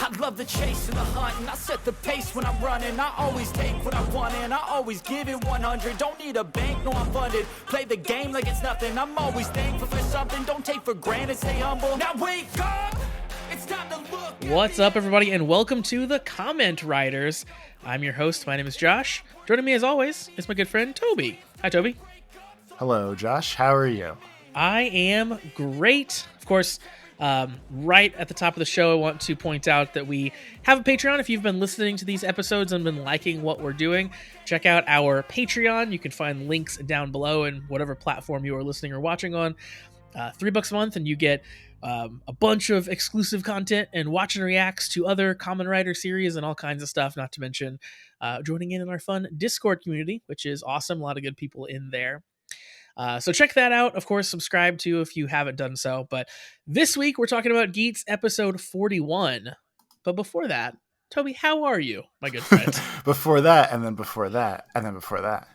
I love the chase and the hunt, and I set the pace when I'm running. I always take what I want and I always give it 100. Don't need a bank, no I'm funded. Play the game like it's nothing. I'm always thankful for something. Don't take for granted, stay humble. Now wake up! It's time to look. What's up, everybody, and welcome to the Comment Riders. I'm your host. My name is Josh. Joining me, as always, is my good friend Toby. Hi, Toby. Hello, Josh. How are you? I am great. Of course, right at the top of the show, I want to point out that we have a Patreon. If you've been listening to these episodes and been liking what we're doing, check out our Patreon. You can find links down below in whatever platform you are listening or watching on. $3 a month, and you get a bunch of exclusive content and watch and reacts to other Kamen Rider series and all kinds of stuff, not to mention joining in our fun Discord community, which is awesome. A lot of good people in there. So check that out. Of course, subscribe to if you haven't done so. But this week, we're talking about Geats episode 41. But before that, Toby, how are you, my good friend? Before that, and then before that, and then before that.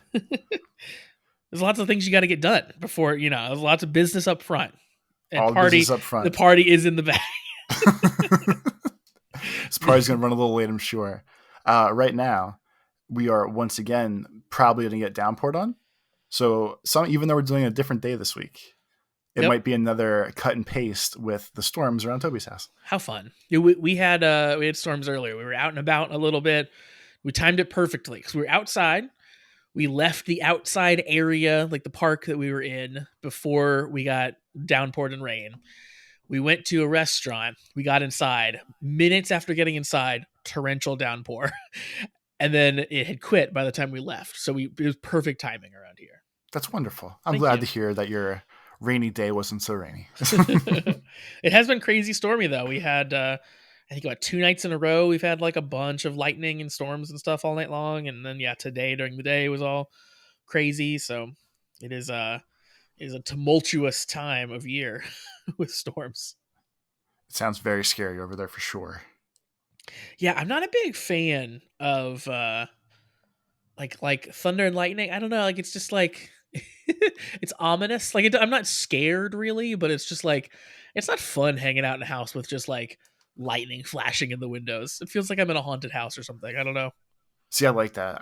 There's lots of things you got to get done before, there's lots of business up front. And all business up front. The party is in the back. This party's going to run a little late, I'm sure. Right now, we are once again probably going to get downpoured on. So even though we're doing a different day this week, it might be another cut and paste with the storms around Toby's house. How fun. We had storms earlier. We were out and about a little bit. We timed it perfectly because we were outside. We left the outside area, like the park that we were in, before we got downpoured and rain. We went to a restaurant. We got inside. Minutes after getting inside, torrential downpour. And then it had quit by the time we left. So it was perfect timing around here. That's wonderful. I'm glad to hear that your rainy day wasn't so rainy. It has been crazy stormy, though. We had, I think, about 2 nights in a row. We've had like a bunch of lightning and storms and stuff all night long. And then, today during the day was all crazy. So it is a tumultuous time of year with storms. It sounds very scary over there for sure. Yeah, I'm not a big fan of like thunder and lightning. I don't know. Like, it's just like it's ominous. Like, I'm not scared really, but it's just like it's not fun hanging out in a house with just like lightning flashing in the windows. It feels like I'm in a haunted house or something. I don't know. See, I like that.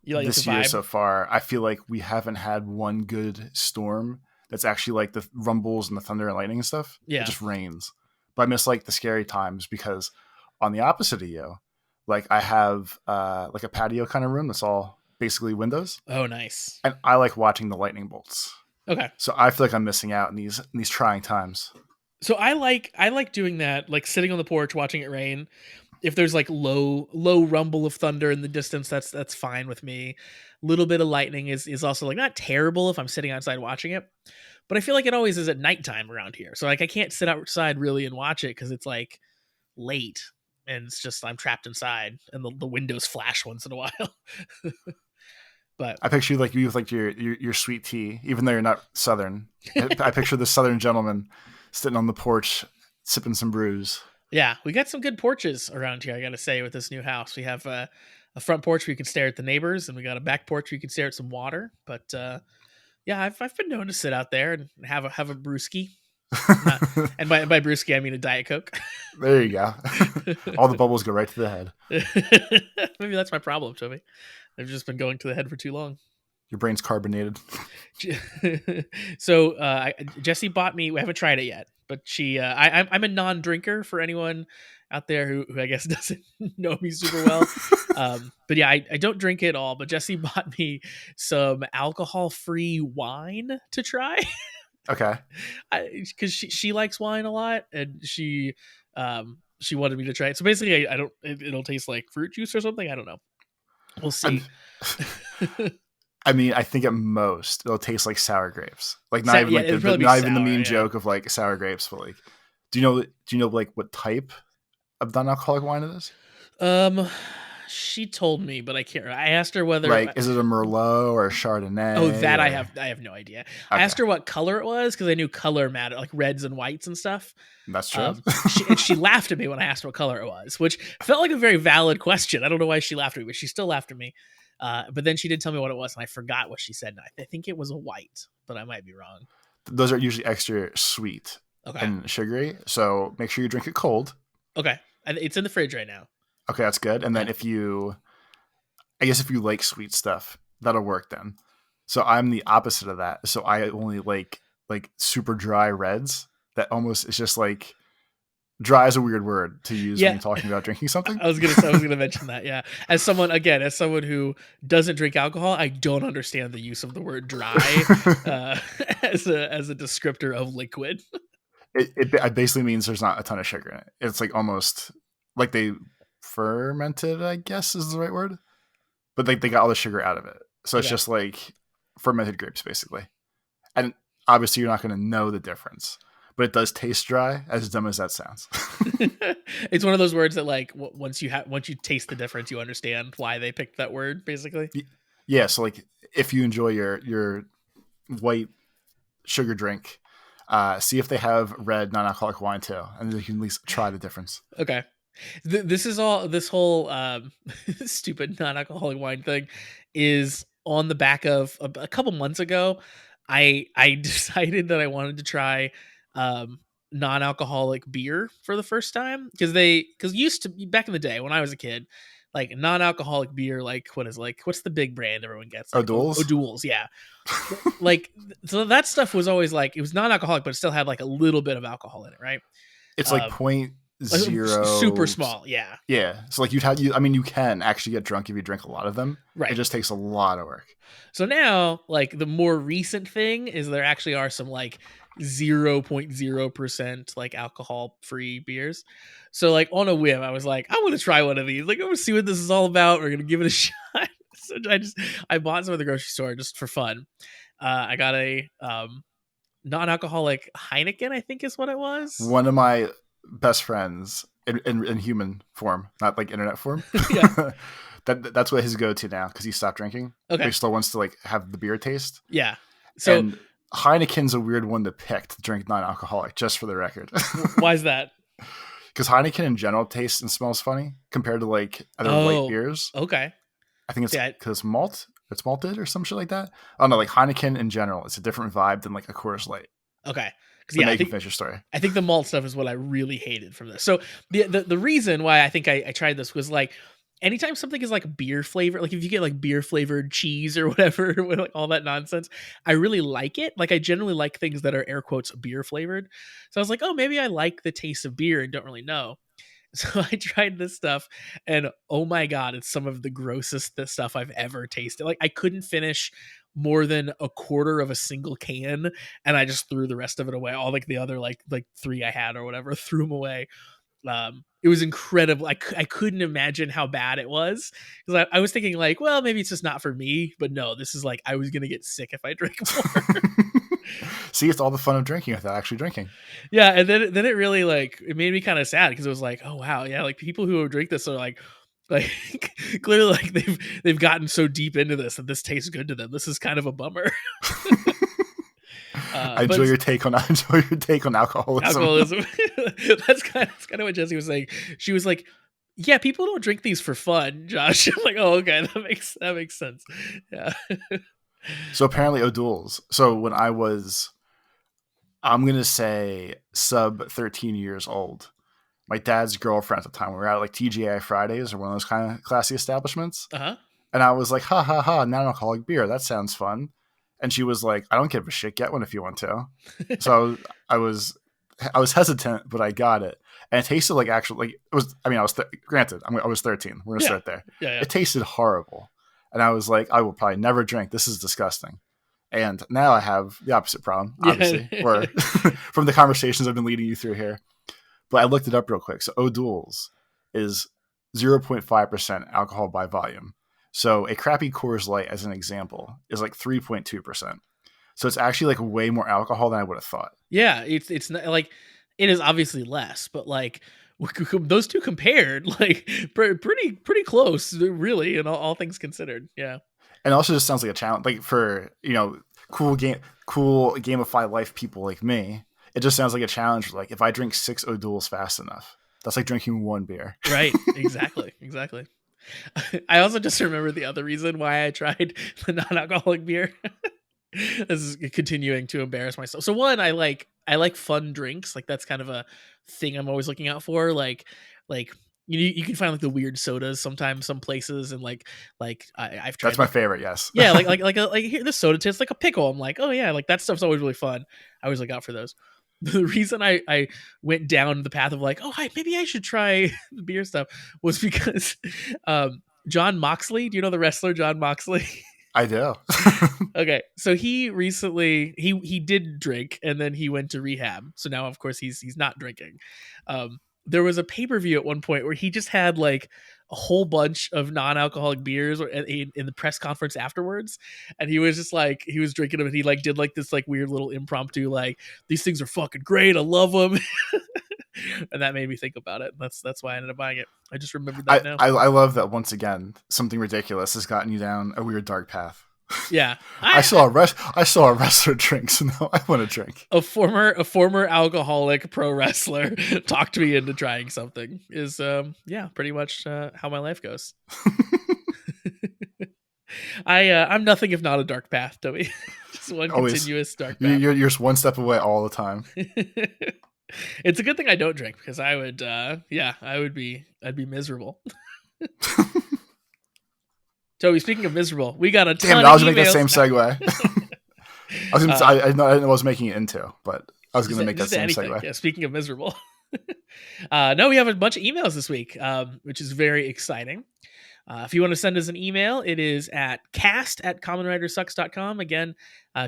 You like this year so far, I feel like we haven't had one good storm that's actually like the rumbles and the thunder and lightning and stuff. Yeah, it just rains. But I miss like the scary times because on the opposite of you, like I have like a patio kind of room that's all basically windows. Oh, nice. And I like watching the lightning bolts. Okay. So I feel like I'm missing out in these trying times. So I like doing that, like sitting on the porch watching it rain. If there's like low rumble of thunder in the distance, that's fine with me. A little bit of lightning is also like not terrible if I'm sitting outside watching it. But I feel like it always is at nighttime around here. So like I can't sit outside really and watch it because it's like late and it's just I'm trapped inside and the windows flash once in a while. But I picture you with like your sweet tea, even though you're not Southern. I picture the Southern gentleman sitting on the porch sipping some brews. Yeah, we got some good porches around here, I gotta say, with this new house. We have a front porch where you can stare at the neighbors, and we got a back porch where you can stare at some water. But I've been known to sit out there and have a brewski. And by brewski, I mean a Diet Coke. There you go. All the bubbles go right to the head. Maybe that's my problem, Toby. They've just been going to the head for too long. Your brain's carbonated. So Jessie bought me. We haven't tried it yet, but she. I'm a non-drinker for anyone out there who I guess doesn't know me super well. But yeah, I don't drink it at all. But Jessie bought me some alcohol-free wine to try. Okay. Because she likes wine a lot, and she wanted me to try it. So basically, it'll taste like fruit juice or something. I don't know. We'll see. I mean, I think at most it'll taste like sour grapes. Like not even the mean joke of like sour grapes, but like, do you know like what type of non-alcoholic wine it is? She told me, but I can't. I asked her whether is it a Merlot or a Chardonnay? Oh, that I have no idea. Okay. I asked her what color it was because I knew color mattered, like reds and whites and stuff. That's true. She laughed at me when I asked what color it was, which felt like a very valid question. I don't know why she laughed at me, but she still laughed at me. But then she did tell me what it was, and I forgot what she said. I think it was a white, but I might be wrong. Those are usually extra sweet and sugary, so make sure you drink it cold. Okay. It's in the fridge right now. Okay, that's good. And then if you like sweet stuff, that'll work then. So I'm the opposite of that. So I only like super dry reds that almost, it's just like, dry is a weird word to use when you're talking about drinking something. I was gonna mention that. Yeah, as someone who doesn't drink alcohol, I don't understand the use of the word dry as a descriptor of liquid. It basically means there's not a ton of sugar in it. It's like almost like they fermented, I guess is the right word, but they got all the sugar out of it. So it's just like fermented grapes basically. And obviously you're not going to know the difference, but it does taste dry, as dumb as that sounds. It's one of those words that like once you taste the difference, you understand why they picked that word basically. Yeah. So like if you enjoy your white sugar drink, see if they have red non-alcoholic wine too, and you can at least try the difference. Okay. This whole stupid non-alcoholic wine thing is on the back of a couple months ago. I decided that I wanted to try non-alcoholic beer for the first time because used to back in the day when I was a kid, like non-alcoholic beer, like what's the big brand everyone gets? Like, O'Doul's? O'Doul's, yeah. Like so that stuff was always like it was non-alcoholic, but it still had like a little bit of alcohol in it, right? It's like 0.0, super small, yeah. Yeah. So like you can actually get drunk if you drink a lot of them. Right. It just takes a lot of work. So now, like the more recent thing is there actually are some like 0.0% like alcohol free beers. So like on a whim, I was like, I want to try one of these. Like, I want to see what this is all about. We're gonna give it a shot. So I bought some at the grocery store just for fun. I got a non-alcoholic Heineken, I think is what it was. One of my best friends in human form, not like internet form. Yeah. That's what his go-to now because he stopped drinking. Okay. He still wants to like have the beer taste. Yeah. So and Heineken's a weird one to pick to drink non-alcoholic, just for the record. Why is that? Because Heineken in general tastes and smells funny compared to like other white beers. Okay. I think it's because it's malted or some shit like that. I don't know, like Heineken in general, it's a different vibe than like a Coors Light. Okay. Because I think, finish your story. I think the malt stuff is what I really hated from this. So the reason why I think I tried this was like anytime something is like beer flavor, like if you get like beer flavored cheese or whatever, like all that nonsense, I really like it. Like I generally like things that are air quotes beer flavored. So I was like, oh, maybe I like the taste of beer and don't really know. So I tried this stuff and oh my God, it's some of the grossest stuff I've ever tasted. Like I couldn't finish more than a quarter of a single can and I just threw the rest of it away. All like the other like 3 I had or whatever, threw them away. It was incredible. I couldn't imagine how bad it was because I was thinking like, well, maybe it's just not for me, but no, this is like I was gonna get sick if I drank more. See, it's all the fun of drinking without actually drinking. Yeah, and then it really like it made me kind of sad because it was like, oh wow, yeah, like people who drink this are like clearly like they've gotten so deep into this that this tastes good to them. This is kind of a bummer. I enjoy your take on alcoholism. That's kind of what Jessie was saying. She was like, "Yeah, people don't drink these for fun, Josh." I'm like, "Oh, okay, that makes sense." Yeah. So apparently O'Doul's. So when I'm gonna say sub 13 years old, my dad's girlfriend at the time, we were at like TGI Fridays or one of those kind of classy establishments, and I was like, "Ha ha ha, non-alcoholic beer. That sounds fun." And she was like, "I don't give a shit. Get one if you want to." So I was hesitant, but I got it, and it tasted like actually like it was. I mean, I was granted. I was 13. We're gonna start there. Yeah. It tasted horrible, and I was like, I will probably never drink. This is disgusting. And now I have the opposite problem, obviously, or from the conversations I've been leading you through here. But I looked it up real quick. So O'Doul's is 0.5% alcohol by volume. So a crappy Coors Light, as an example, is like 3.2%. So it's actually like way more alcohol than I would have thought. Yeah, it's not like it is obviously less, but like those two compared, like pretty close, really, and all things considered. Yeah, and it also just sounds like a challenge, like for cool gamified life people like me. It just sounds like a challenge. Like if I drink 6 O'Doul's fast enough, that's like drinking 1 beer. Right? Exactly. I also just remember the other reason why I tried the non-alcoholic beer. This is continuing to embarrass myself. So one, I like fun drinks. Like that's kind of a thing I'm always looking out for. Like like you can find like the weird sodas sometimes some places, and I've tried That's my favorite. Yes. yeah, like here, this soda tastes like a pickle. I'm like, oh yeah, like that stuff's always really fun. I always look out for those. The reason I went down the path of like, oh, maybe I should try the beer stuff was because John Moxley. Do you know the wrestler John Moxley? I do. Okay, so he recently he did drink, and then he went to rehab. So now, of course, he's not drinking. There was a pay-per-view at one point where he just had like a whole bunch of non-alcoholic beers in the press conference afterwards, and he was just like, he was drinking them, and he like did like this like weird little impromptu like, these things are fucking great, I love them. And that made me think about it. That's why I ended up buying it. I just remembered that now. I love that once again something ridiculous has gotten you down a weird dark path. Yeah, I saw a wrestler drink, so now I want to drink. A former alcoholic pro wrestler talked me into trying something. Is pretty much how my life goes. I'm nothing if not a dark path, Toby. Just one continuous dark path. You're just one step away all the time. It's a good thing I don't drink, because I would I'd be miserable. Toby, speaking of miserable, we got a ton Damn, of I was emails. going to make that same segue. I was going to I didn't know what I was making it into, but I was going to make that same segue. Yeah, speaking of miserable. No, we have a bunch of emails this week, which is very exciting. If you want to send us an email, it is at cast@commonridersucks.com. Again,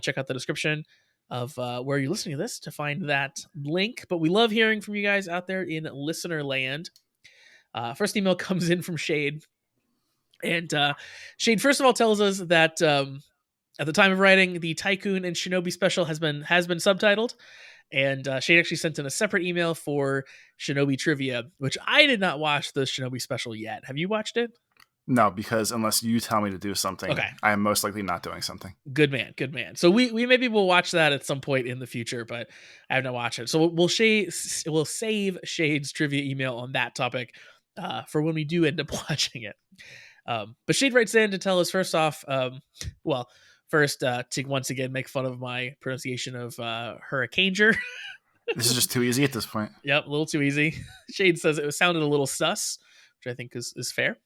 check out the description of where you're listening to this to find that link. But we love hearing from you guys out there in listener land. First email comes in from Shade. And Shade, first of all, tells us that at the time of writing, the Tycoon and Shinobi special has been subtitled. And Shade actually sent in a separate email for Shinobi trivia, which I did not watch the Shinobi special yet. Have you watched it? No, because unless you tell me to do something, okay, I am most likely not doing something. Good man. So we maybe will watch that at some point in the future, but I have not watched it. So we'll save Shade's trivia email on that topic for when we do end up watching it. But Shade writes in to tell us first off, to once again make fun of my pronunciation of Hurricaneger. This is just too easy at this point. Yep, a little too easy. Shade says it sounded a little sus, which I think is fair.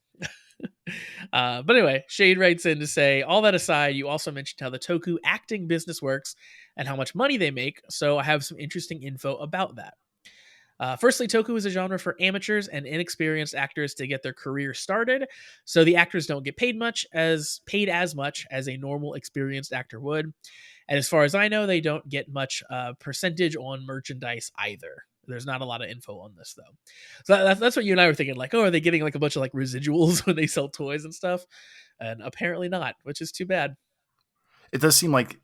But anyway, Shade writes in to say, all that aside, you also mentioned how the Toku acting business works and how much money they make, so I have some interesting info about that. Firstly, Toku is a genre for amateurs and inexperienced actors to get their career started, so the actors don't get paid as much as a normal experienced actor would. And as far as I know, they don't get much percentage on merchandise either. There's not a lot of info on this, though. So that's what you and I were thinking, like, oh, are they getting like a bunch of like residuals when they sell toys and stuff? And apparently not, which is too bad. It does seem like,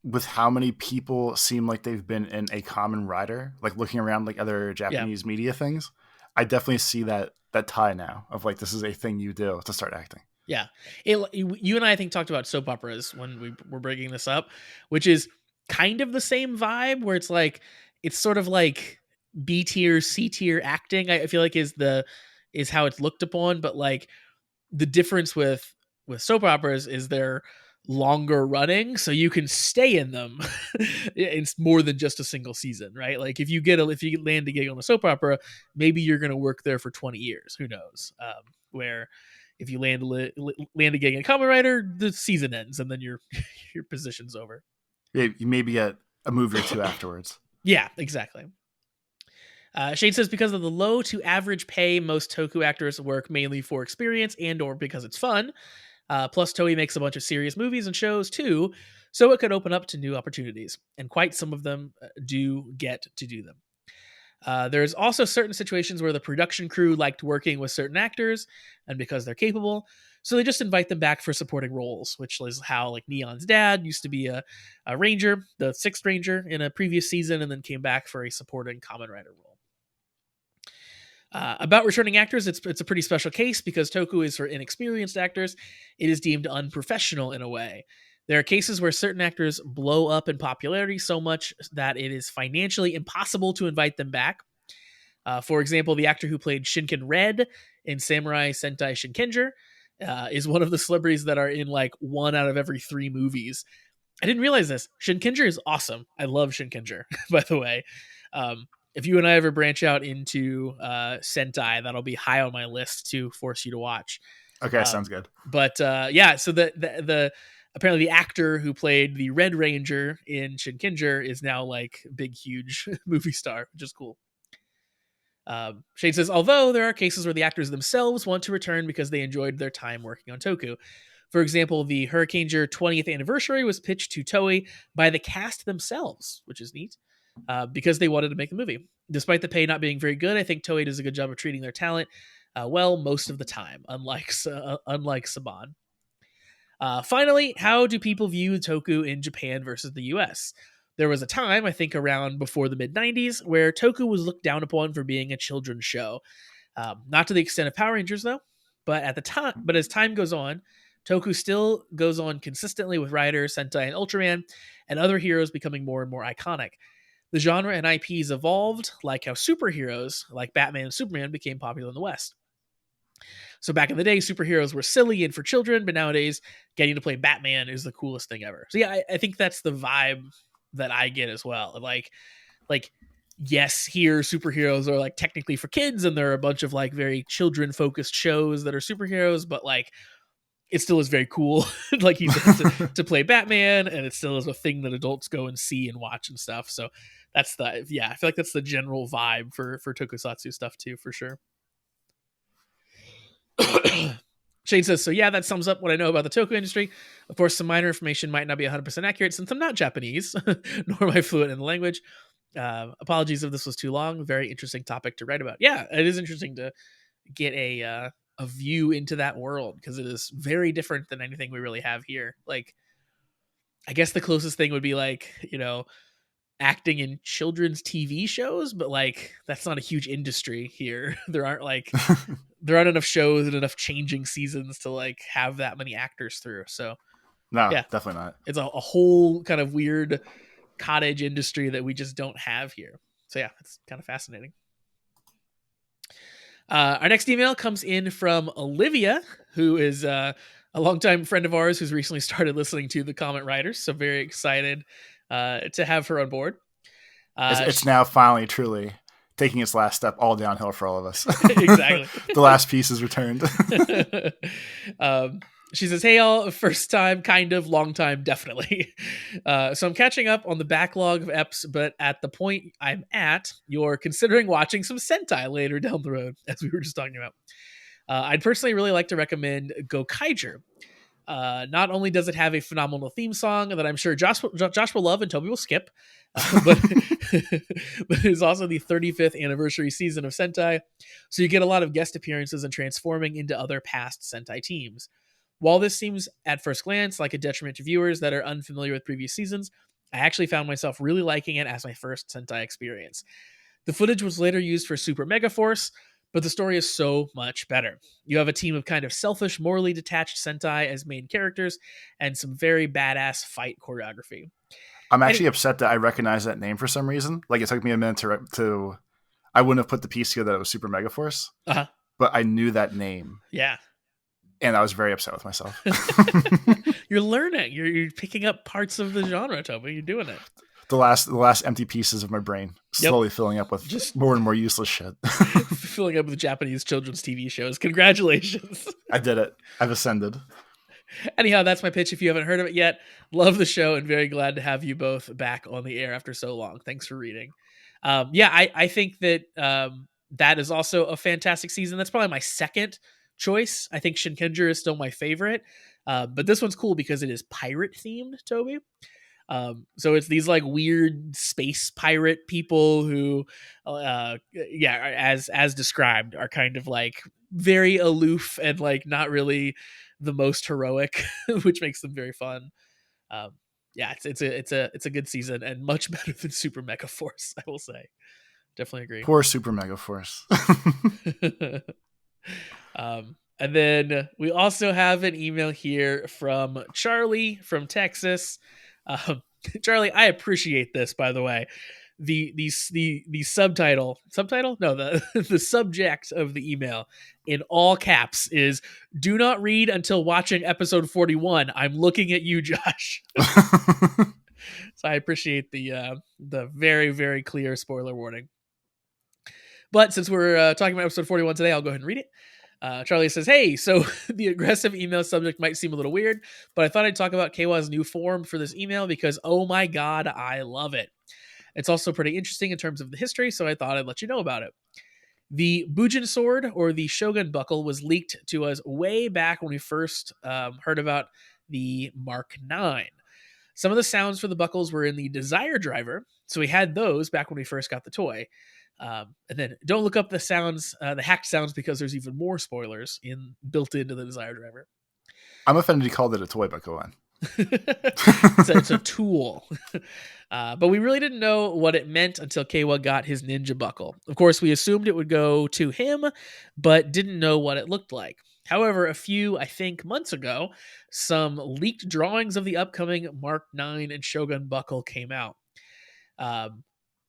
with how many people seem like they've been in a Kamen Rider, like looking around like other Japanese media things, I definitely see that tie now of like, this is a thing you do to start acting. Yeah. You and I think talked about soap operas when we were bringing this up, which is kind of the same vibe, where it's like, it's sort of like B tier, C tier acting, I feel like is how it's looked upon. But like the difference with soap operas is they're longer running, so you can stay in them. It's more than just a single season, right? Like if you land a gig on a soap opera, maybe you're going to work there for 20 years. Who knows? Where if you land a gig in Kamen Rider, the season ends and then your position's over. Yeah, you maybe get a movie or two afterwards. Yeah, exactly. Shade says because of the low to average pay, most Toku actors work mainly for experience and or because it's fun. Plus, Toei makes a bunch of serious movies and shows too, so it could open up to new opportunities, and quite some of them do get to do them. There's also certain situations where the production crew liked working with certain actors, and because they're capable, so they just invite them back for supporting roles, which is how like Neon's dad used to be a ranger, the 6th ranger in a previous season, and then came back for a supporting Kamen Rider role. About returning actors, it's a pretty special case because Toku is for inexperienced actors. It is deemed unprofessional in a way. There are cases where certain actors blow up in popularity so much that it is financially impossible to invite them back. For example, the actor who played Shinken Red in Samurai Sentai Shinkenger is one of the celebrities that are in like 1 out of every 3 movies. I didn't realize this. Shinkenger is awesome. I love Shinkenger, by the way. if you and I ever branch out into Sentai, that'll be high on my list to force you to watch. Okay, sounds good. But yeah, so the apparently the actor who played the Red Ranger in Shinkenger is now like big, huge movie star, which is cool. Shane says, although there are cases where the actors themselves want to return because they enjoyed their time working on Toku. For example, the Hurricaneger 20th anniversary was pitched to Toei by the cast themselves, which is neat, because they wanted to make the movie. Despite the pay not being very good, I think Toei does a good job of treating their talent well most of the time, unlike Saban. Finally, how do people view Toku in Japan versus the US? There was a time, I think around before the mid-90s, where Toku was looked down upon for being a children's show. Not to the extent of Power Rangers, though, but as time goes on, Toku still goes on consistently with Rider, Sentai, and Ultraman, and other heroes becoming more and more iconic. The genre and IPs evolved, like how superheroes, like Batman and Superman, became popular in the West. So back in the day, superheroes were silly and for children, but nowadays, getting to play Batman is the coolest thing ever. So yeah, I think that's the vibe that I get as well. Like, yes, here superheroes are like technically for kids, and there are a bunch of like very children-focused shows that are superheroes, but like it still is very cool. Like he said, to play Batman, and it still is a thing that adults go and see and watch and stuff. So I feel like that's the general vibe for tokusatsu stuff too, for sure. Shane says, so yeah, that sums up what I know about the Toku industry. Of course, some minor information might not be 100% accurate since I'm not Japanese, nor am I fluent in the language. Apologies if this was too long. Very interesting topic to write about. Yeah, it is interesting to get a view into that world, because it is very different than anything we really have here. Like, I guess the closest thing would be like, acting in children's TV shows, but like that's not a huge industry here. There aren't enough shows and enough changing seasons to like have that many actors through. So no, yeah, definitely not. It's a whole kind of weird cottage industry that we just don't have here. So yeah, it's kind of fascinating. Our next email comes in from Olivia, who is a longtime friend of ours who's recently started listening to the Kamen Riders. So very excited to have her on board. It's now finally truly taking its last step, all downhill for all of us. Exactly. The last piece is returned. She says, hey, all, first time, kind of, long time, definitely. So I'm catching up on the backlog of eps, but at the point I'm at, you're considering watching some Sentai later down the road, as we were just talking about. I'd personally really like to recommend Gokaiger. Not only does it have a phenomenal theme song that I'm sure Josh will love and Toby will skip, but it is also the 35th anniversary season of Sentai, so you get a lot of guest appearances and transforming into other past Sentai teams. While this seems at first glance like a detriment to viewers that are unfamiliar with previous seasons, I actually found myself really liking it as my first Sentai experience. The footage was later used for Super Mega Force, but the story is so much better. You have a team of kind of selfish, morally detached Sentai as main characters, and some very badass fight choreography. I'm actually upset that I recognize that name for some reason. Like, it took me a minute to I wouldn't have put the piece together that it was Super Mega Force, but I knew that name. Yeah. And I was very upset with myself. You're learning. You're picking up parts of the genre, Toby. You're doing it. The last empty pieces of my brain slowly filling up with just more and more useless shit. Filling up with Japanese children's TV shows. Congratulations. I did it. I've ascended. Anyhow, that's my pitch. If you haven't heard of it yet, love the show and very glad to have you both back on the air after so long. Thanks for reading. I think that that is also a fantastic season. That's probably my second choice. I think Shinkenger is still my favorite. But this one's cool because it is pirate themed, Toby. So it's these like weird space pirate people who, as described, are kind of like very aloof and like not really the most heroic, which makes them very fun. It's a good season and much better than Super Mega Force, I will say. Definitely agree. Poor Super Mega Force. And then we also have an email here from Charlie from Texas. Charlie, I appreciate this, by the way. The subtitle? No, the subject of the email in all caps is "Do not read until watching episode 41. I'm looking at you, Josh." So I appreciate the very, very clear spoiler warning. But since we're talking about episode 41 today, I'll go ahead and read it. Charlie says, hey, so the aggressive email subject might seem a little weird, but I thought I'd talk about Keiwa's new form for this email because, oh my God, I love it. It's also pretty interesting in terms of the history, so I thought I'd let you know about it. The Bujin sword, or the Shogun buckle, was leaked to us way back when we first heard about the Mark 9. Some of the sounds for the buckles were in the Desire driver, so we had those back when we first got the toy. And then don't look up the sounds, the hacked sounds, because there's even more spoilers built into the Desire driver. I'm offended he called it a toy, but go on. It's a tool. But we really didn't know what it meant until Keiwa got his ninja buckle. Of course, we assumed it would go to him, but didn't know what it looked like. However, a few, I think, months ago, some leaked drawings of the upcoming Mark 9 and Shogun buckle came out.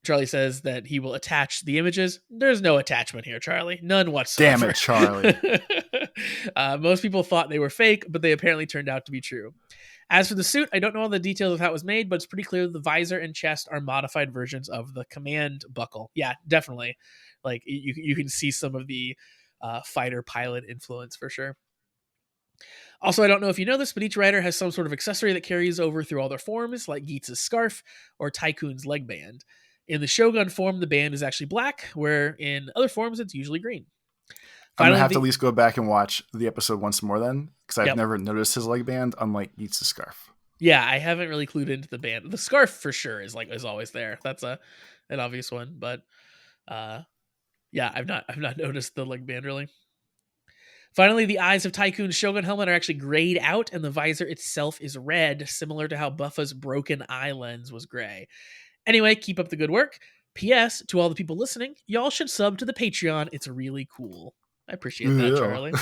Charlie says that he will attach the images. There's no attachment here, Charlie. None whatsoever. Damn it, Charlie. Most people thought they were fake, but they apparently turned out to be true. As for the suit, I don't know all the details of how it was made, but it's pretty clear the visor and chest are modified versions of the command buckle. Yeah, definitely. Like, you can see some of the fighter pilot influence for sure. Also, I don't know if you know this, but each rider has some sort of accessory that carries over through all their forms, like Geats' scarf or Tycoon's leg band. In the Shogun form, the band is actually black, where in other forms, it's usually green. I'm going to have to at least go back and watch the episode once more then, because I've never noticed his leg band, unlike Geats' scarf. Yeah, I haven't really clued into the band. The scarf, for sure, is always there. That's an obvious one, but yeah, I've not noticed the leg band, really. Finally, the eyes of Tycoon's Shogun helmet are actually grayed out, and the visor itself is red, similar to how Buffa's broken eye lens was gray. Anyway, keep up the good work. P.S. to all the people listening, y'all should sub to the Patreon. It's really cool. I appreciate that, Charlie.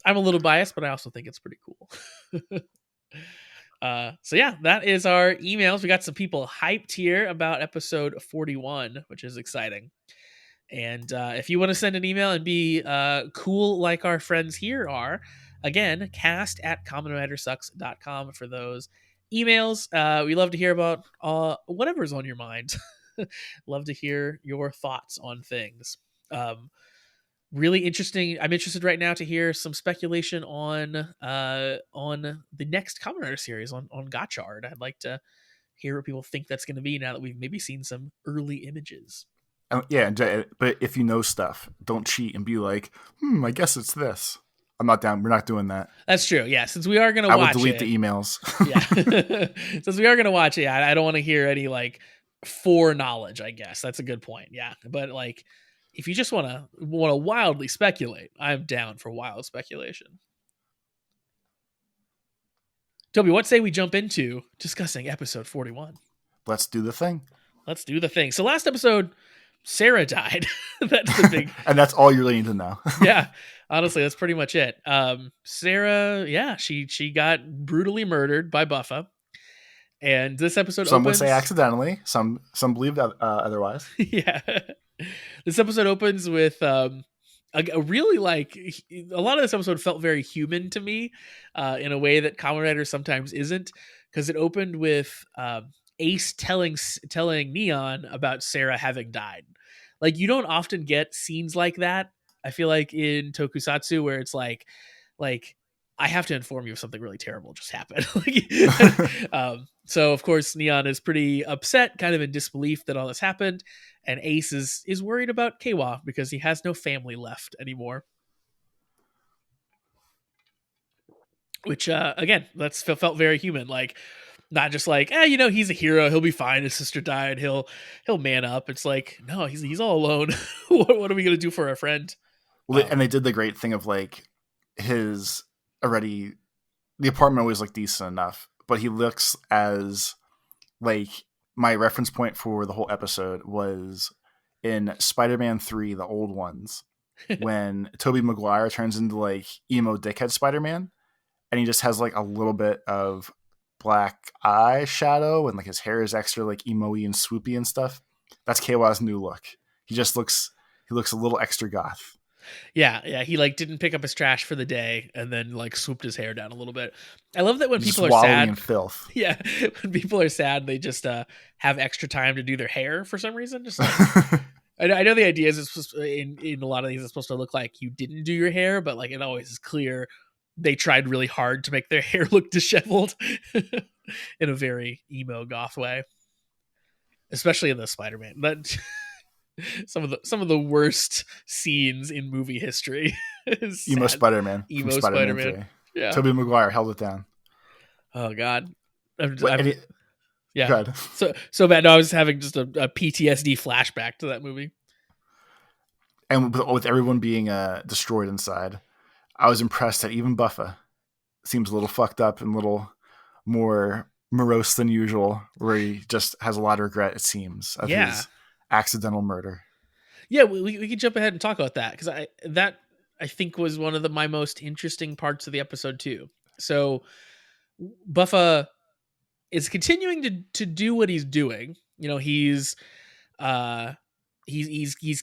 I'm a little biased, but I also think it's pretty cool. So yeah, that is our emails. We got some people hyped here about episode 41, which is exciting. And if you want to send an email and be cool like our friends here are, again, cast@commonridersucks.com for those emails. We love to hear about whatever's on your mind. Love to hear your thoughts on things. Really interesting. I'm interested right now to hear some speculation on the next Kamen Rider series on Gotchard. I'd like to hear what people think that's going to be now that we've maybe seen some early images. Yeah, but if you know stuff, don't cheat and be like, I guess it's this. I'm not down. We're not doing that. That's true. Yeah, since we are going to watch it. I will delete the emails. Yeah. Since we are going to watch it, I don't want to hear any foreknowledge, I guess. That's a good point. Yeah. But if you just want to wildly speculate, I'm down for wild speculation. Toby, what say we jump into discussing episode 41? Let's do the thing. So last episode, Sarah died. That's the big... And that's all you really need to know. Yeah. Honestly, that's pretty much it. Sarah, yeah, she got brutally murdered by Buffa. And this episode some would say accidentally. Some believe that otherwise. Yeah. This episode opens with a really a lot of this episode felt very human to me in a way that Kamen Rider sometimes isn't, because it opened with Ace telling Neon about Sarah having died. You don't often get scenes like that, I feel like, in tokusatsu, where it's like I have to inform you of something really terrible just happened. So of course Neon is pretty upset, kind of in disbelief that all this happened, and Ace is worried about Keiwa because he has no family left anymore. Which again, that's felt very human. Not just he's a hero, he'll be fine. His sister died, he'll man up. It's no, he's all alone. What are we gonna do for our friend? Well, and they did the great thing of his already. The apartment always looked decent enough, but he looks as my reference point for the whole episode was in Spider-Man 3, the old ones, when Tobey Maguire turns into emo dickhead Spider-Man, and he just has a little bit of black eye shadow, and his hair is extra emo-y and swoopy and stuff. That's Keiwa's new look. He looks a little extra goth. Yeah, he didn't pick up his trash for the day and then swooped his hair down a little bit. I love that when people are sad in filth. Yeah, when people are sad, they just have extra time to do their hair for some reason. Just I know the idea is it's supposed in a lot of these it's supposed to look like you didn't do your hair, but like it always is clear they tried really hard to make their hair look disheveled in a very emo goth way, especially in the Spider-Man. That some of the worst scenes in movie history. Emo Spider-Man. Emo Spider-Man. 3. Yeah. Tobey Maguire held it down. Oh God. Yeah. Go ahead. So bad. No, I was having just a PTSD flashback to that movie. And with everyone being destroyed inside, I was impressed that even Buffa seems a little fucked up and a little more morose than usual, where he just has a lot of regret, it seems, of his accidental murder. Yeah, we can jump ahead and talk about that, because I think was one of my most interesting parts of the episode too. So Buffa is continuing to do what he's doing. You know, he's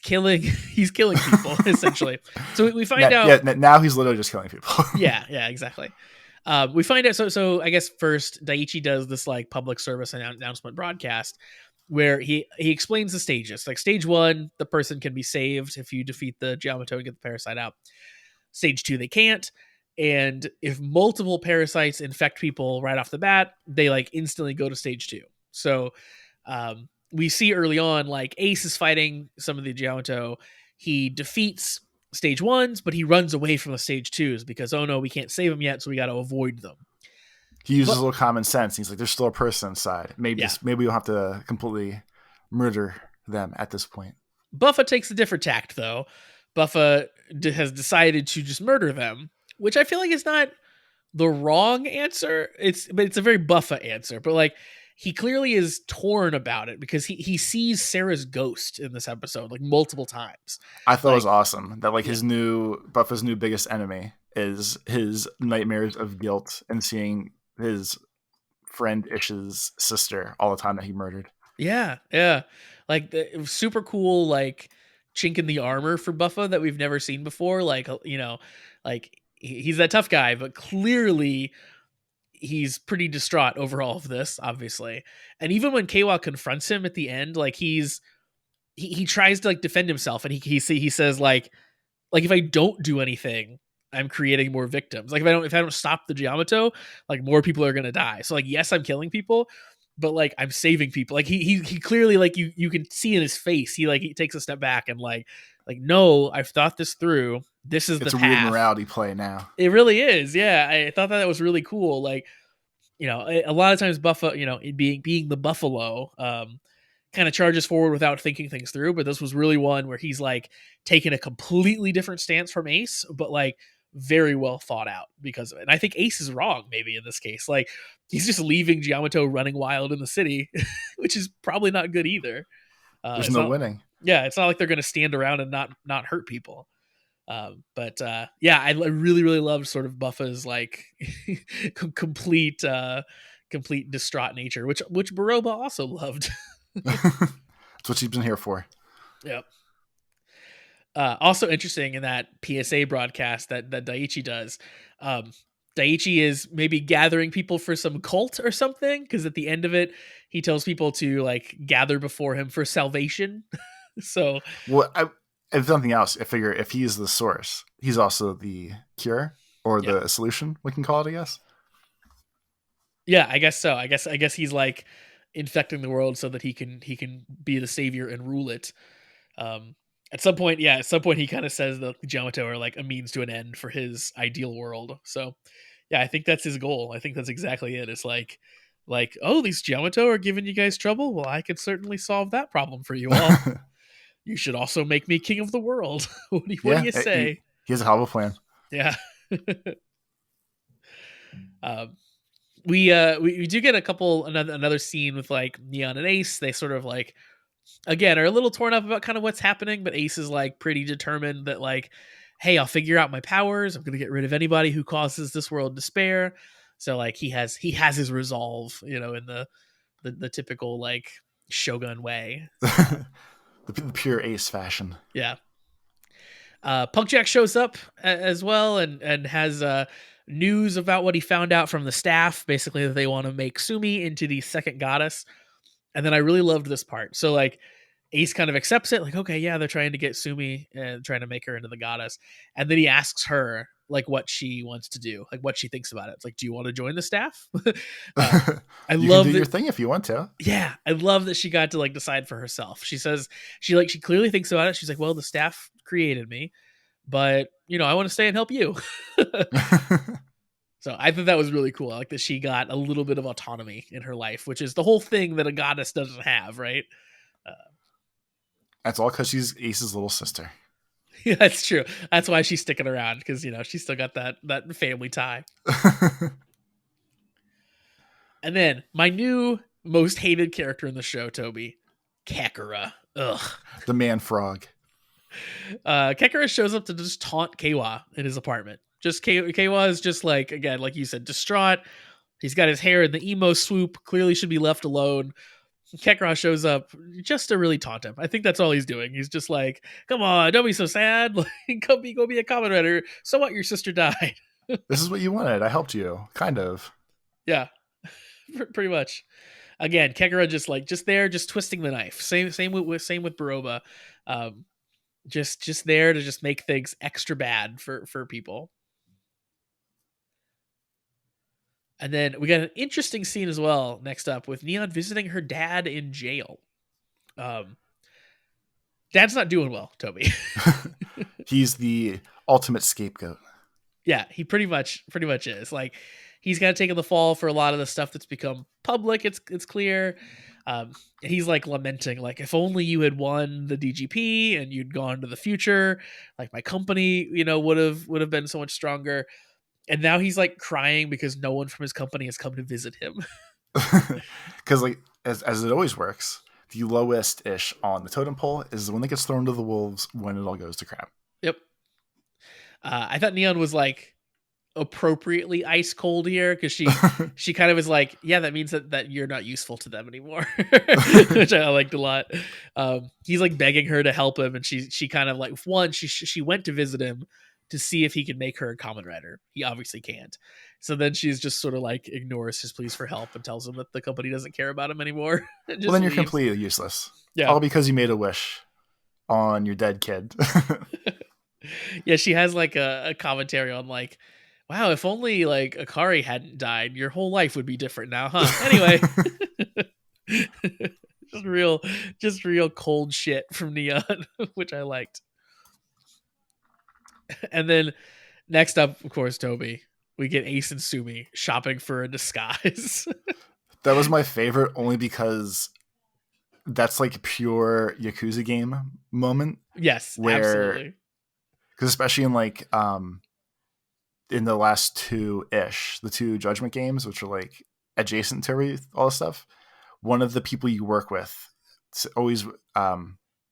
killing people essentially. So we find out. Yeah, now he's literally just killing people. yeah, exactly. We find out. So I guess first Daiichi does this like public service announcement broadcast where he explains the stages. Like stage 1, the person can be saved if you defeat the Yamato and get the parasite out. Stage 2, they can't. And if multiple parasites infect people right off the bat, they like instantly go to stage 2. So we see early on, like Ace is fighting some of the Yamato. He defeats stage 1s, but he runs away from the stage 2s because, oh no, we can't save them yet, so we got to avoid them. He uses a little common sense. He's like, there's still a person inside. Maybe we don't have to completely murder them at this point. Buffa takes a different tact, though. Buffa has decided to just murder them, which I feel like is not the wrong answer. It's a very Buffa answer, but like he clearly is torn about it because he sees Sarah's ghost in this episode like multiple times. I thought it was awesome that like Buffa's new biggest enemy is his nightmares of guilt and seeing his friend Ish's sister all the time that he murdered. Yeah. Like it was super cool, like chink in the armor for Buffa that we've never seen before. Like, you know, like he's that tough guy, but clearly he's pretty distraught over all of this, obviously. And even when Keiwa confronts him at the end, like he tries to like defend himself, and he says like if I don't do anything, I'm creating more victims. Like if I don't stop the Yamato, like more people are gonna die. So like yes, I'm killing people, but like I'm saving people. Like he clearly, like you can see in his face, he takes a step back and like no, I've thought this through. This is the path. It's a weird morality play now. It really is. Yeah, I thought that was really cool. Like, you know, a lot of times Buffa, you know, being the Buffalo, kind of charges forward without thinking things through. But this was really one where he's like taking a completely different stance from Ace, but like very well thought out because of it. And I think Ace is wrong maybe in this case. Like he's just leaving Yamato running wild in the city, which is probably not good either. There's no winning. Yeah, it's not like they're going to stand around and not hurt people. But yeah, I really, really loved sort of Buffa's like complete distraught nature, which Baroba also loved. That's what she's been here for. Yep. Also interesting in that PSA broadcast that Daiichi does. Daiichi is maybe gathering people for some cult or something, because at the end of it, he tells people to like gather before him for salvation. So, well, if nothing else, I figure if he's the source, he's also the cure or the solution. We can call it, I guess. Yeah, I guess so. I guess he's like infecting the world so that he can be the savior and rule it. At some point he kind of says that the Yamato are like a means to an end for his ideal world. So yeah, I think that's his goal. I think that's exactly it. It's like, oh, these Yamato are giving you guys trouble. Well, I could certainly solve that problem for you all. You should also make me king of the world. What do you say? He has a hell of a plan. Yeah. We do get another scene with like Neon and Ace. They sort of like, again, are a little torn up about kind of what's happening, but Ace is like pretty determined that like, hey, I'll figure out my powers. I'm going to get rid of anybody who causes this world despair. So like he has his resolve, you know, in the typical like Shogun way. The pure Ace fashion. Yeah. Punk Jack shows up as well and has news about what he found out from the staff, basically that they want to make Sumi into the second goddess. And then I really loved this part. So like Ace kind of accepts it, like, okay, yeah, they're trying to get Sumi and trying to make her into the goddess. And then he asks her like what she wants to do, like what she thinks about it. It's like, do you want to join the staff? I You can love do your that. thing if you want to. Yeah, I love that she got to like decide for herself. She says she clearly thinks about it. She's like, well, the staff created me, but I want to stay and help you. So I think that was really cool. I like that she got a little bit of autonomy in her life, which is the whole thing that a goddess doesn't have, right? That's all because she's Ace's little sister. Yeah, that's true. That's why she's sticking around, because she's still got that family tie. And then my new most hated character in the show, Toby, Kakara. Ugh. The man frog. Kakara shows up to just taunt Keiwa in his apartment. Just Keiwa is just like, again, like you said, distraught. He's got his hair in the emo swoop. Clearly should be left alone. Kakara shows up just to really taunt him. I think that's all he's doing. He's just like, come on, don't be so sad. Like, go be a Kamen Rider. So what? Your sister died. This is what you wanted. I helped you. Kind of. Yeah, pretty much. Again, Kakara just there, just twisting the knife. Same with Baroba. Just there to just make things extra bad for people. And then we got an interesting scene as well next up with Neon visiting her dad in jail. Dad's not doing well, Toby. He's the ultimate scapegoat. Yeah, he pretty much is. Like, he's got to take the fall for a lot of the stuff that's become public. It's clear. He's like lamenting, like, if only you had won the DGP and you'd gone to the future, like my company, would have been so much stronger. And now he's like crying because no one from his company has come to visit him. Because like as it always works, the lowest ish on the totem pole is the one that gets thrown to the wolves when it all goes to crap. Yep. I thought Neon was like appropriately ice cold here, because she kind of is like, yeah, that means that you're not useful to them anymore, which I liked a lot. He's like begging her to help him, and she kind of like, one, she went to visit him to see if he could make her a Kamen Rider. He obviously can't. So then she's just sort of like ignores his pleas for help and tells him that the company doesn't care about him anymore. Well, then you're completely useless. Yeah. All because you made a wish on your dead kid. Yeah, she has like a commentary on like, wow, if only like Akari hadn't died, your whole life would be different now, huh? Anyway. just real cold shit from Neon, which I liked. And then next up, of course, Toby, we get Ace and Sumi shopping for a disguise. That was my favorite only because that's like pure Yakuza game moment. Yes, absolutely. Because especially in like in the last the two Judgment games, which are like adjacent to all this stuff, one of the people you work with always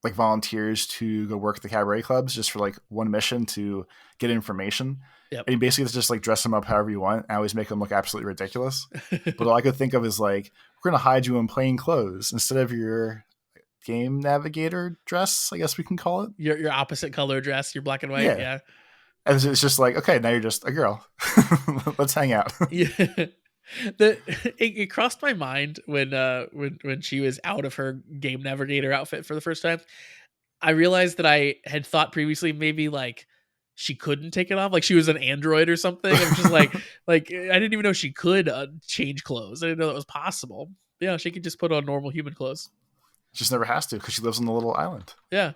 like volunteers to go work at the cabaret clubs just for like one mission to get information. Yep. And you basically just like dress them up however you want. I always make them look absolutely ridiculous. But all I could think of is like, we're going to hide you in plain clothes instead of your game navigator dress, I guess we can call it. Your opposite color dress, your black and white. Yeah. And it's just like, okay, now you're just a girl. Let's hang out. Yeah. It crossed my mind when she was out of her game navigator outfit for the first time. I realized that I had thought previously maybe like she couldn't take it off, like she was an android or something. I'm just like I didn't even know she could change clothes. I didn't know that was possible. Yeah, she could just put on normal human clothes. Just never has to because she lives on the little island. Yeah,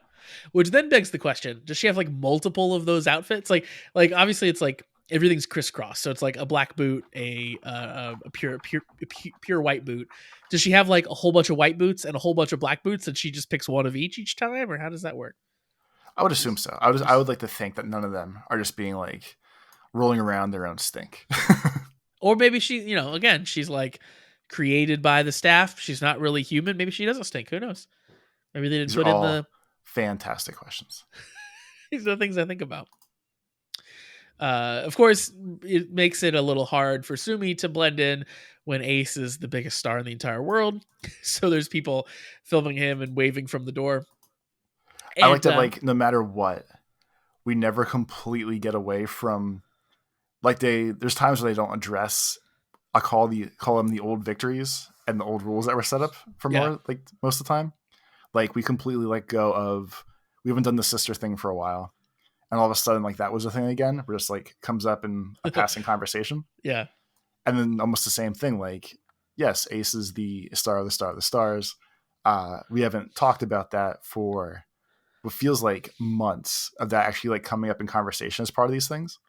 which then begs the question: does she have like multiple of those outfits? Like obviously it's like everything's crisscross, so it's like a black boot, a pure white boot. Does she have like a whole bunch of white boots and a whole bunch of black boots, and she just picks one of each time, or how does that work? I would assume so. I would like to think that none of them are just being like rolling around their own stink. Or maybe she, again, she's like created by the staff. She's not really human. Maybe she doesn't stink. Who knows? Maybe they didn't These put are in all the fantastic questions. These are the things I think about. Of course, it makes it a little hard for Sumi to blend in when Ace is the biggest star in the entire world. So there's people filming him and waving from the door. I like that, like, no matter what, we never completely get away from, like, there's times where they don't address, I call them the old victories and the old rules that were set up for more, like, most of the time. Like we completely let go of, we haven't done the sister thing for a while. And all of a sudden, like that was a thing again, where just like comes up in a passing conversation. Yeah. And then almost the same thing. Like, yes, Ace is the star of the star of the stars. We haven't talked about that for what feels like months of that actually like coming up in conversation as part of these things.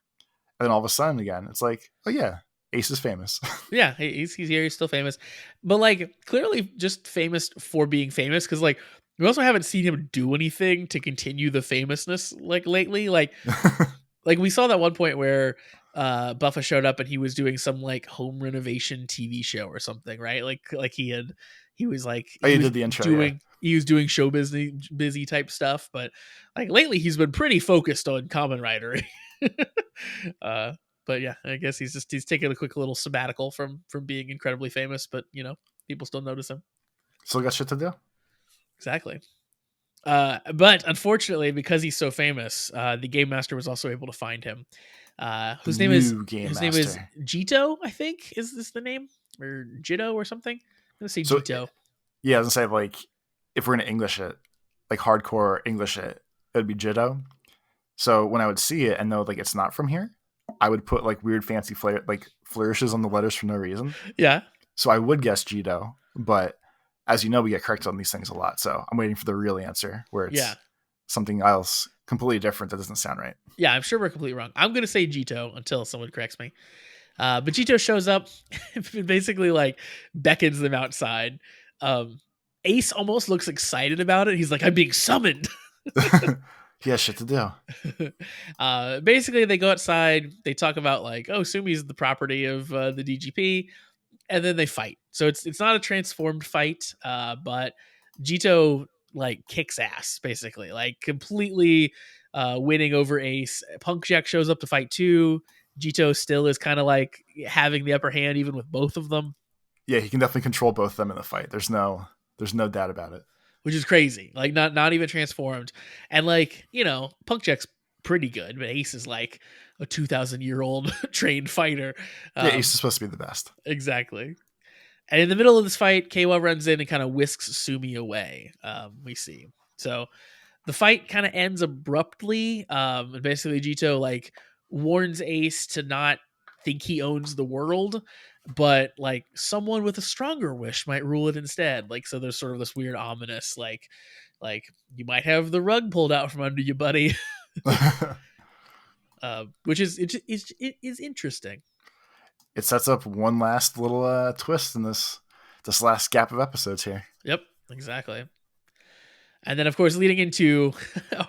And then all of a sudden again, it's like, oh yeah, Ace is famous. Yeah, he's here. He's still famous, but like clearly just famous for being famous. Because like we also haven't seen him do anything to continue the famousness like lately. Like we saw that one point where Buffa showed up and he was doing some like home renovation TV show or something, right? Like he was like You did the intro. Doing he was doing show busy type stuff, but like lately he's been pretty focused on Kamen Rider. But yeah, I guess he's taking a quick little sabbatical from being incredibly famous, but you know, people still notice him. Still got shit to do. Exactly. But unfortunately, because he's so famous, the game master was also able to find him. Whose name is Jito, I think. Is this the name? Or Jito or something? I'm gonna say Jito. Yeah, I was gonna say, like, if we're gonna English it, like hardcore English it would be Jito. So when I would see it and know like it's not from here, I would put like weird fancy flourishes on the letters for no reason. Yeah. So I would guess Jito, but as you know, we get corrected on these things a lot. So I'm waiting for the real answer where it's something else completely different that doesn't sound right. Yeah, I'm sure we're completely wrong. I'm going to say Jito until someone corrects me. But Jito shows up and basically like beckons them outside. Ace almost looks excited about it. He's like, I'm being summoned. He has shit to do. Basically, they go outside. They talk about like, oh, Sumi's the property of the DGP. And then they fight. So it's not a transformed fight, but Jito like kicks ass, basically, like completely winning over Ace. Punk Jack shows up to fight too. Jito still is kind of like having the upper hand, even with both of them. Yeah, he can definitely control both of them in the fight. There's no doubt about it. Which is crazy. Like not even transformed. And like, you know, Punk Jack's pretty good, but Ace is like a 2,000-year-old trained fighter. Yeah, Ace is supposed to be the best. Exactly. And in the middle of this fight, Keiwa runs in and kind of whisks Sumi away. We see. So the fight kind of ends abruptly. And basically Jito like warns Ace to not think he owns the world, but like someone with a stronger wish might rule it instead. Like, so there's sort of this weird ominous, like you might have the rug pulled out from under you, buddy. Which is interesting. It sets up one last little twist in this last gap of episodes here. Yep, exactly. And then, of course, leading into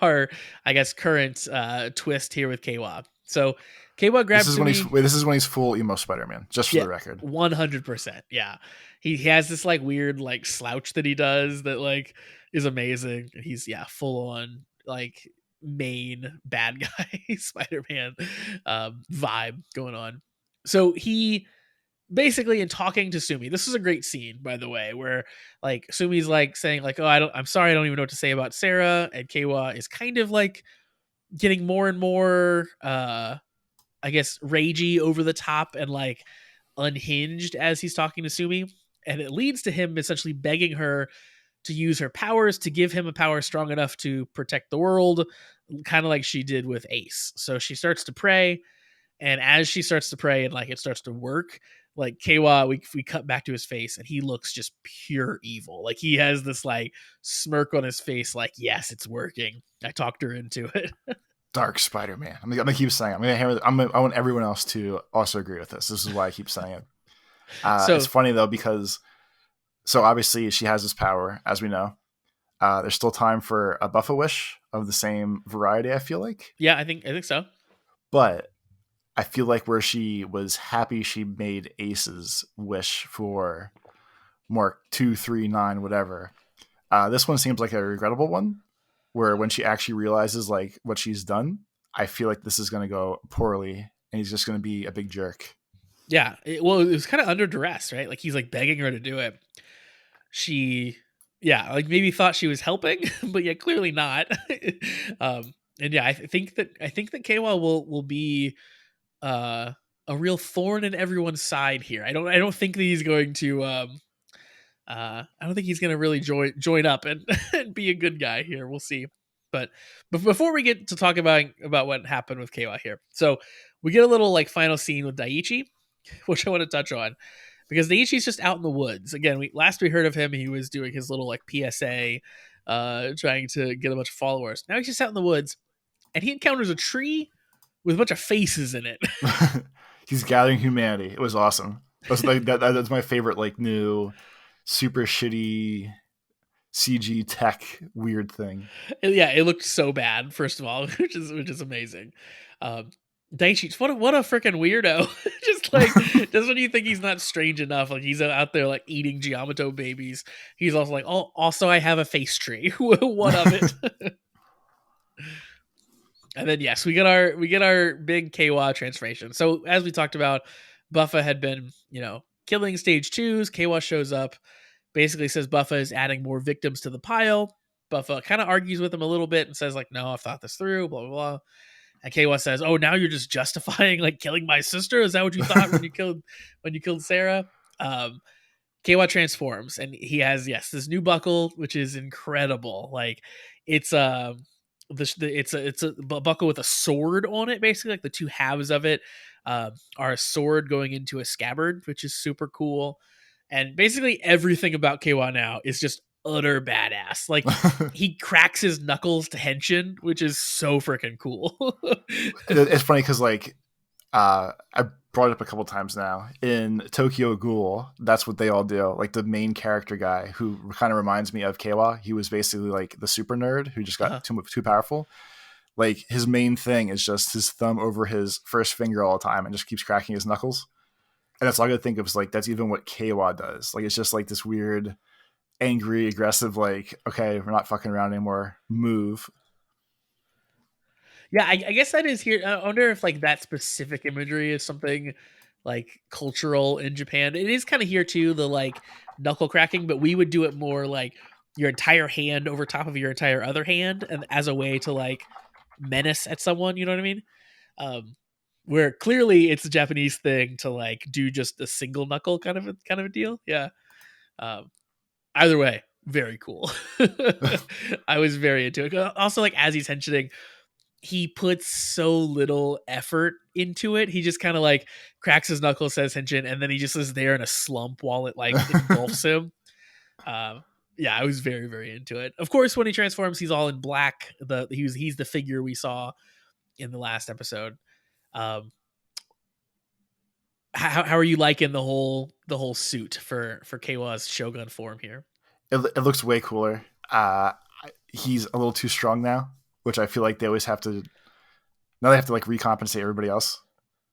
our, I guess, current twist here with Keiwa. So Keiwa grabs Sumi. This is when he's full emo Spider-Man, just for the record. 100%. Yeah. He has this like weird like slouch that he does that like is amazing. He's full on like main bad guy Spider-Man vibe going on. So he basically, in talking to Sumi, this is a great scene, by the way, where like Sumi's like saying like, oh, I'm sorry, I don't even know what to say about Sarah. And Keiwa is kind of like getting more and more, I guess, ragey, over the top, and like unhinged as he's talking to Sumi. And it leads to him essentially begging her to use her powers to give him a power strong enough to protect the world, kind of like she did with Ace. So she starts to pray. And as she starts to pray and like it starts to work, like Keiwa, we cut back to his face and he looks just pure evil. Like he has this like smirk on his face, like, yes, it's working. I talked her into it. Dark Spider-Man. I'm gonna keep saying it. I want everyone else to also agree with this. This is why I keep saying it. It's funny though, because so obviously she has this power, as we know. There's still time for a Buffa wish of the same variety, I feel like. Yeah, I think so. But I feel like where she was happy she made Ace's wish for Mark 239, whatever. This one seems like a regrettable one, where when she actually realizes like what she's done, I feel like this is going to go poorly and he's just going to be a big jerk. Yeah. It was kind of under duress, right? Like he's like begging her to do it. She, like maybe thought she was helping, but yeah, clearly not. And yeah, I think that Keiwa will be a real thorn in everyone's side here. I don't think that he's going to I don't think he's gonna really join up and, and be a good guy here. We'll see. But before we get to talk about what happened with Keiwa here, so we get a little like final scene with Daiichi, which I want to touch on because Daiichi's just out in the woods again. We heard of him, he was doing his little like PSA, trying to get a bunch of followers. Now he's just out in the woods, and he encounters a tree with a bunch of faces in it. He's gathering humanity. It was awesome. That's my favorite like new super shitty CG tech weird thing. Yeah, it looked so bad. First of all, which is amazing. Daiichi, what a freaking weirdo! Just when you think he's not strange enough, like he's out there like eating Giamato babies. He's also like, oh, also I have a face tree. What of it? And then yes, we get our big Keiwa transformation. So as we talked about, Buffa had been killing stage 2s. Keiwa shows up, basically says Buffa is adding more victims to the pile. Buffa kind of argues with him a little bit and says like, no, I've thought this through, blah, blah, blah. And Keiwa says, oh, now you're just justifying like killing my sister? Is that what you thought when you killed Sarah? Keiwa transforms and he has, this new buckle, which is incredible. Like it's it's a buckle with a sword on it, basically. Like the two halves of it are a sword going into a scabbard, which is super cool. And basically everything about Keiwa now is just utter badass. Like he cracks his knuckles to henshin, which is so freaking cool. It's funny because like I brought it up a couple times now. In Tokyo Ghoul, that's what they all do. Like the main character guy who kind of reminds me of Keiwa, he was basically like the super nerd who just got too powerful. Like his main thing is just his thumb over his first finger all the time and just keeps cracking his knuckles. And that's all I could think of is like that's even what Keiwa does. Like it's just like this weird, angry, aggressive, like, okay, we're not fucking around anymore. Move. Yeah, I guess that is here. I wonder if like that specific imagery is something like cultural in Japan. It is kind of here too, the like knuckle cracking, but we would do it more like your entire hand over top of your entire other hand, and as a way to like menace at someone. You know what I mean? Where clearly it's a Japanese thing to like do just a single knuckle kind of a deal. Yeah. Either way, very cool. I was very into it. Also, like as he's henching, he puts so little effort into it. He just kind of like cracks his knuckles, says henshin, and then he just is there in a slump while it like engulfs him. Yeah, I was very, very into it. Of course, when he transforms, he's all in black. He's the figure we saw in the last episode. How are you liking the whole suit for Keiwa's Shogun form here? It looks way cooler. He's a little too strong now, which I feel like they always have to. Now they have to like recompensate everybody else,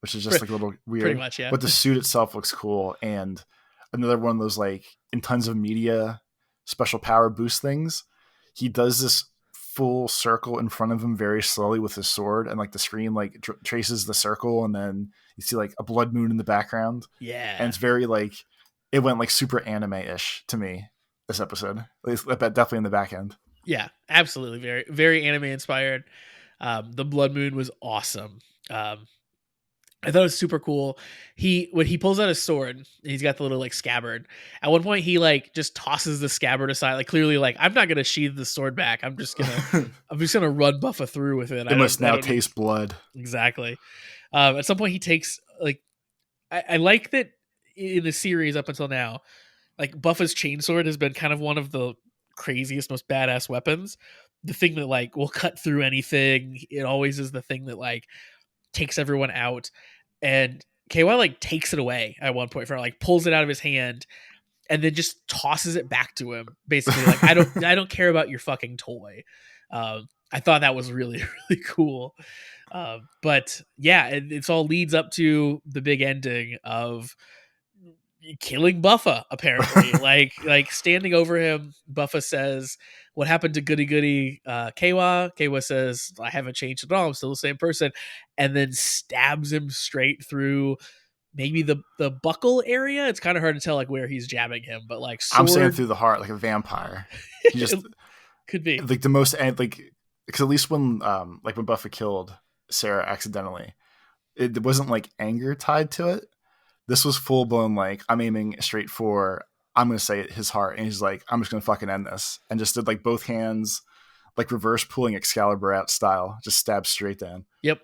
which is just like a little weird. Pretty much, yeah. But the suit itself looks cool, and another one of those like in tons of media special power boost things. He does this full circle in front of him very slowly with his sword, and like the screen like traces the circle, and then you see like a blood moon in the background. Yeah, and it's very like it went like super anime-ish to me this episode, at least definitely in the back end. Yeah, absolutely, very very anime inspired. The blood moon was awesome. I thought it was super cool. When he pulls out his sword, he's got the little like scabbard. At one point, he like just tosses the scabbard aside, like clearly like I'm not gonna sheathe the sword back. I'm just gonna run Buffa through with it. It must now taste blood. Exactly. At some point, he takes like I like that in the series up until now, like Buffa's chainsword has been kind of one of the craziest, most badass weapons. The thing that like will cut through anything. It always is the thing that like takes everyone out, and Keiwa like takes it away at one point, like pulls it out of his hand and then just tosses it back to him, basically like I don't care about your fucking toy. I thought that was really really cool. But yeah, it's all leads up to the big ending of killing Buffa, apparently. like standing over him, Buffa says, what happened to goody goody Keiwa? Keiwa says, I haven't changed at all, I'm still the same person, and then stabs him straight through maybe the buckle area. It's kind of hard to tell like where he's jabbing him, but like sword... I'm saying through the heart like a vampire. He just could be like the most, like because at least when when Buffa killed Sarah accidentally, it wasn't like anger tied to it. This was full blown like I'm aiming straight for I'm going to say it, his heart. And he's like, I'm just going to fucking end this. And just did like both hands, like reverse pulling Excalibur out style, just stabbed straight down. Yep.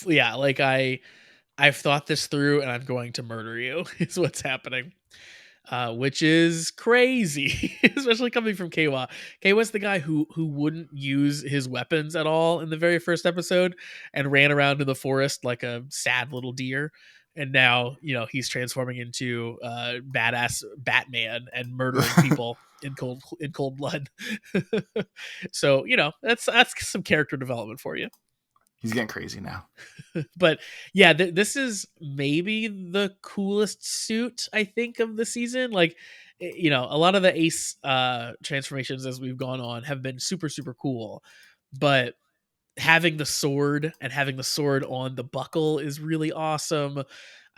Yeah. Like I've thought this through and I'm going to murder you is what's happening. Which is crazy, especially coming from Kawa. Kawa's the guy who wouldn't use his weapons at all in the very first episode and ran around in the forest like a sad little deer. And now, he's transforming into badass Batman and murdering people in cold blood. So, that's some character development for you. He's getting crazy now. But yeah, this is maybe the coolest suit, I think, of the season. Like, a lot of the Ace transformations as we've gone on have been super, super cool. But having the sword and having the sword on the buckle is really awesome.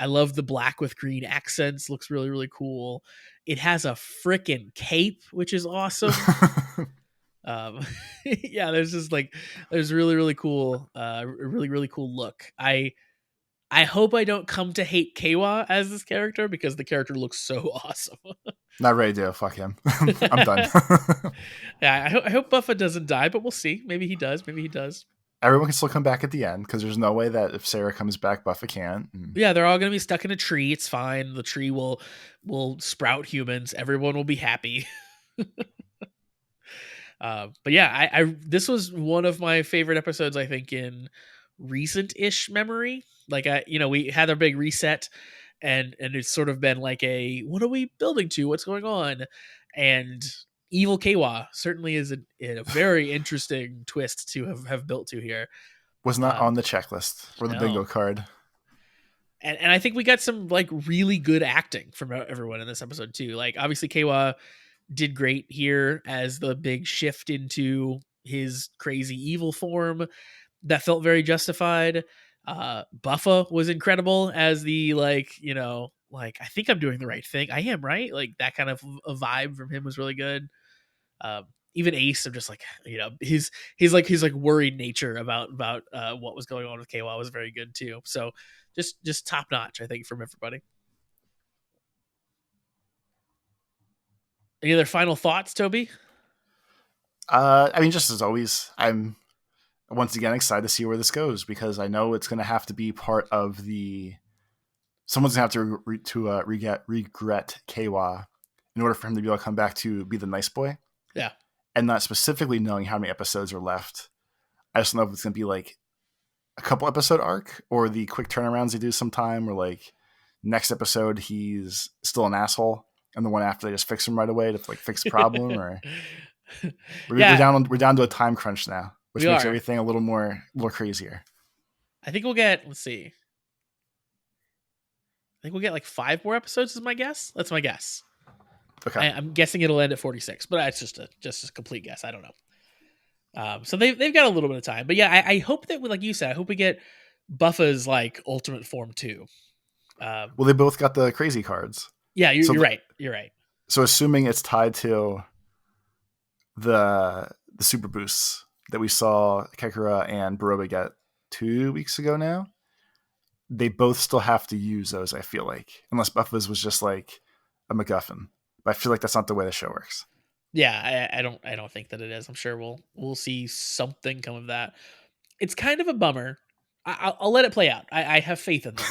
I love the black with green accents. Looks really, really cool. It has a freaking cape, which is awesome. Yeah, there's really, really cool, really, really cool look. I hope I don't come to hate Kawa as this character because the character looks so awesome. Not ready to fuck him. I'm done. Yeah, I hope Buffa doesn't die, but we'll see. Maybe he does. Everyone can still come back at the end because there's no way that if Sarah comes back, Buffa can't. Yeah, they're all going to be stuck in a tree. It's fine. The tree will sprout humans. Everyone will be happy. But yeah, I this was one of my favorite episodes, I think, in recent-ish memory. Like, we had our big reset, and it's sort of been like what are we building to? What's going on? And Evil Kawa certainly is a very interesting twist to have built to here. Was not on the checklist or the bingo card. And I think we got some like really good acting from everyone in this episode too. Like, obviously Kawa did great here as the big shift into his crazy evil form that felt very justified. Buffa was incredible as the like I think I'm doing the right thing. I am, right? Like, that kind of a vibe from him was really good. Even Ace, of just like, his worried nature about what was going on with Kawa was very good too. So just top notch, I think, from everybody. Any other final thoughts, Toby? I mean, just as always, I'm once again excited to see where this goes because I know it's going to have to be part of someone's going to have to regret Kawa in order for him to be able to come back to be the nice boy. Yeah. And not specifically knowing how many episodes are left. I just don't know if it's going to be like a couple episode arc or the quick turnarounds they do sometime, or like next episode he's still an asshole and the one after they just fix him right away to like fix the problem. Or we're down to a time crunch now, which makes everything a little crazier. I think we'll get, let's see. I think we'll get like 5 more episodes is my guess. That's my guess. Okay. I'm guessing it'll end at 46, but it's just a complete guess. I don't know. So they've got a little bit of time, but yeah, I hope that, like you said, I hope we get Buffa's like ultimate form too. Well, they both got the crazy cards. Yeah, you're right. You're right. So assuming it's tied to the super boosts that we saw Kakara and Baroba get 2 weeks ago now, they both still have to use those, I feel like. Unless Buffa's was just like a MacGuffin. But I feel like that's not the way the show works. Yeah, I don't think that it is. I'm sure we'll see something come of that. It's kind of a bummer. I'll let it play out. I have faith in them.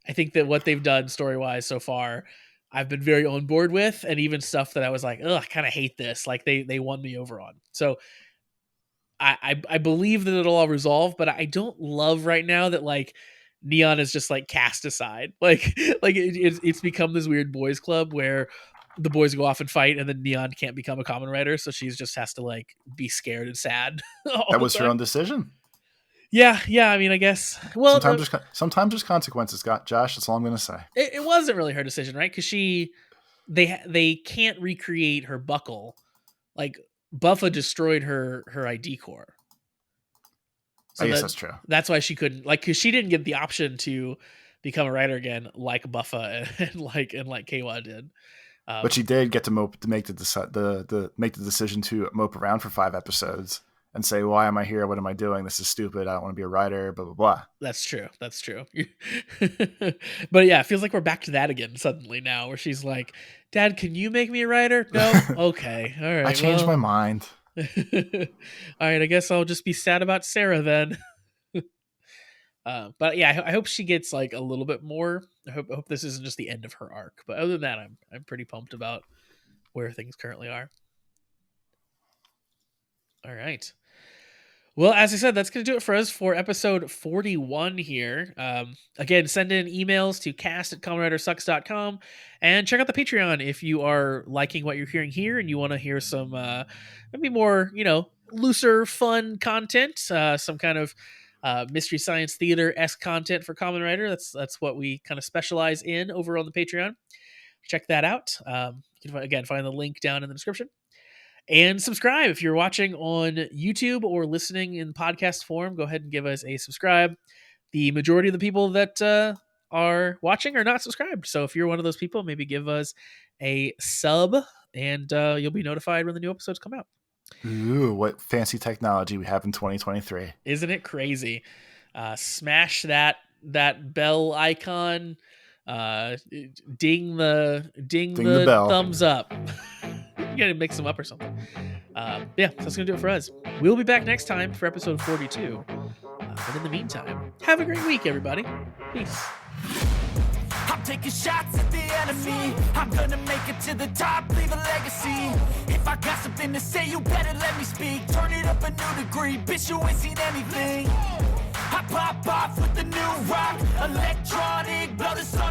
I think that what they've done story-wise so far, I've been very on board with, and even stuff that I was like, I kind of hate this. Like they won me over on. So I believe that it'll all resolve, but I don't love right now that like Neon is just like cast aside. Like it's become this weird boys club where the boys go off and fight, and then Neon can't become a Kamen Rider, so she's just has to like be scared and sad. That was her own decision. Yeah. I mean, I guess. Well, sometimes there's consequences, Josh. That's all I'm going to say. It wasn't really her decision, right? Because they can't recreate her buckle. Like Buffa destroyed her ID core. So I guess that's true. That's why she couldn't, like, because she didn't get the option to become a writer again, like Buffa and like Kawa did. But she did get to make the decision to mope around for 5 episodes and say, why am I here? What am I doing? This is stupid. I don't want to be a writer, blah, blah, blah. That's true. But yeah, it feels like we're back to that again suddenly now, where she's like, Dad, can you make me a writer? No? Okay. All right. I changed my mind. All right. I guess I'll just be sad about Sarah then. But yeah, I hope she gets like a little bit more. I hope this isn't just the end of her arc. But other than that, I'm pretty pumped about where things currently are. All right. Well, as I said, that's going to do it for us for episode 41 here. Again, send in emails to cast@KamenRiderSucks.com and check out the Patreon if you are liking what you're hearing here and you want to hear some maybe more, looser, fun content, some kind of Mystery Science Theater-esque content for Kamen Rider. That's what we kind of specialize in over on the Patreon. Check that out. You can, again, find the link down in the description. And subscribe if you're watching on YouTube or listening in podcast form. Go ahead and give us a subscribe. The majority of the people that are watching are not subscribed. So if you're one of those people, maybe give us a sub and you'll be notified when the new episodes come out. Ooh, what fancy technology we have in 2023. Isn't it crazy? Smash that bell icon. Ding the bell. Thumbs up. You gotta mix them up or something. Yeah, so that's gonna do it for us. We'll be back next time for episode 42. But in the meantime, have a great week, everybody. Peace. I'm taking shots at the enemy. I'm gonna make it to the top, leave a legacy. If I got something to say, you better let me speak. Turn it up a new degree, bitch, you ain't seen anything. I pop off with the new rock, electronic, blow the sun